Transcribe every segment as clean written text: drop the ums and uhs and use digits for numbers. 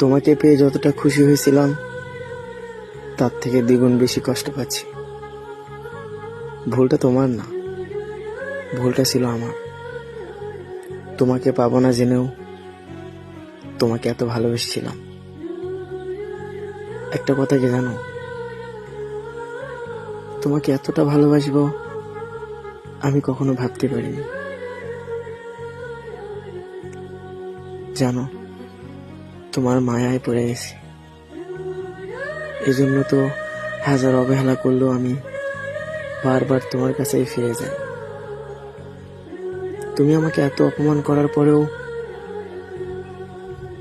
তোমাকে পেয়ে যতটা খুশি হয়েছিলাম তার থেকে দ্বিগুণ বেশি কষ্ট পাচ্ছি। ভুলটা তোমার না, ভুলটা ছিল আমার। তোমাকে পাবো না জেনেও তোমাকে এত ভালোবেসেছিলাম। একটা কথা কি জানো, তোমাকে এতটা ভালোবাসবো আমি কখনো ভাবতে পারিনি। জানো, তোমার মায়ায় পড়ে গেছি। এজন্য তো হাজার অবহেলা করলেও আমি বারবার তোমার কাছেই ফিরে যাই। তুমি আমাকে এত অপমান করার পরেও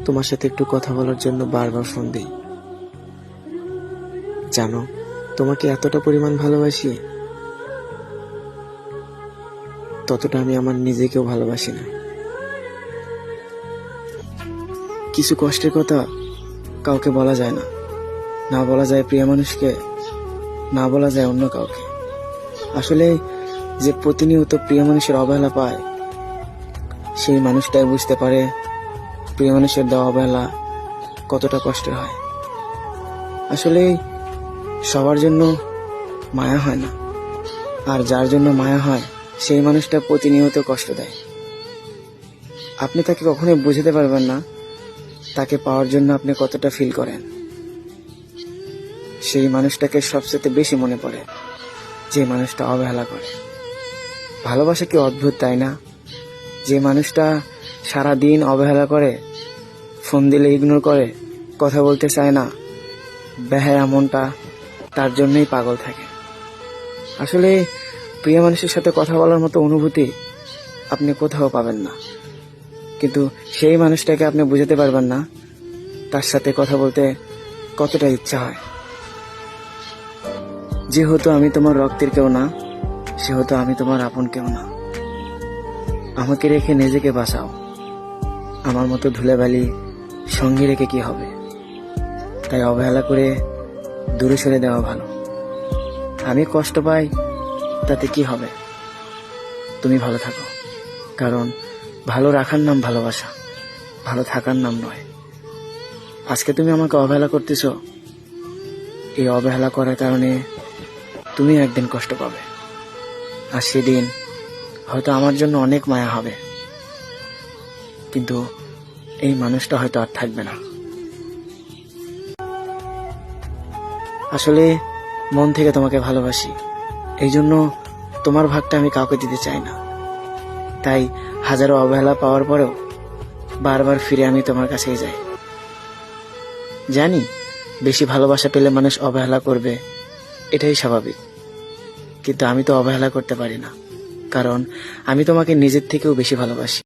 তোমার সাথে একটু কথা বলার জন্য বারবার ফোন দিই। জানো, তোমাকে এতটা পরিমাণ ভালোবাসি ততটা আমি আমার নিজেকেও ভালোবাসি না। কিছু কষ্টের কথা কাউকে বলা যায় না, না বলা যায় প্রিয় মানুষকে, না বলা যায় অন্য কাউকে। আসলে যে প্রতিনিয়ত প্রিয় মানুষের অবহেলা পায় সেই মানুষটাই বুঝতে পারে প্রিয় মানুষের দেওয়া অবহেলা কতটা কষ্টের হয়। আসলে সবার জন্য মায়া হয় না, আর যার জন্য মায়া হয় সেই মানুষটা প্রতিনিয়ত কষ্ট দেয়। আপনি তাকে কখনোই বুঝাতে পারবেন না তাকে পাওয়ার জন্য আপনি কতটা ফিল করেন। সেই মানুষটাকে সবচেয়ে বেশি মনে পড়ে যে মানুষটা অবহেলা করে। ভালোবাসা কি অদ্ভুত, তাই না? যে মানুষটা সারা দিন অবহেলা করে, ফোন দিলে ইগনোর করে, কথা বলতে চায় না, বেহায়া মনটা তার জন্যই পাগল থাকে। আসলে প্রিয় মানুষের সাথে কথা বলার মতো অনুভূতি আপনি কোথাও পাবেন না, কিন্তু সেই মানুষটাকে আপনি বুঝাতে পারবেন না তার সাথে কথা বলতে কতটা ইচ্ছা হয়। যেহেতু আমি তোমার রক্তের কেউ না, সেহেতু আমি তোমার আপন কেউ না। আমাকে রেখে নিজেকে বাঁচাও। আমার মতো ধুলাবালি সঙ্গে রেখে কি হবে? তাই অবহেলা করে দূরে সরে দেওয়া ভালো। আমি কষ্ট পাই তাতে কি হবে? তুমি ভালো থাকো, কারণ ভালো রাখার নাম ভালোবাসা, ভালো থাকার নাম নয়। আজকে তুমি আমাকে অবহেলা করতেছো, এই অবহেলা করার কারণে তুমি একদিন কষ্ট পাবে, আর সেদিন হয়তো আমার জন্য অনেক মায়া হবে, কিন্তু এই মানুষটা হয়তো আর থাকবে না। আসলে মন থেকে তোমাকে ভালোবাসি, এই জন্য তোমার ভাগটা আমি কাউকে দিতে চাই না। তাই হাজারো অবহেলা পাওয়ার পরেও বারবার ফিরে আমি তোমার কাছেই যাই। জানি বেশি ভালোবাসা পেলে মানুষ অবহেলা করবে, এটাই স্বাভাবিক, কিন্তু আমি তো অবহেলা করতে পারি না, কারণ আমি তোমাকে নিজের থেকেও বেশি ভালোবাসি।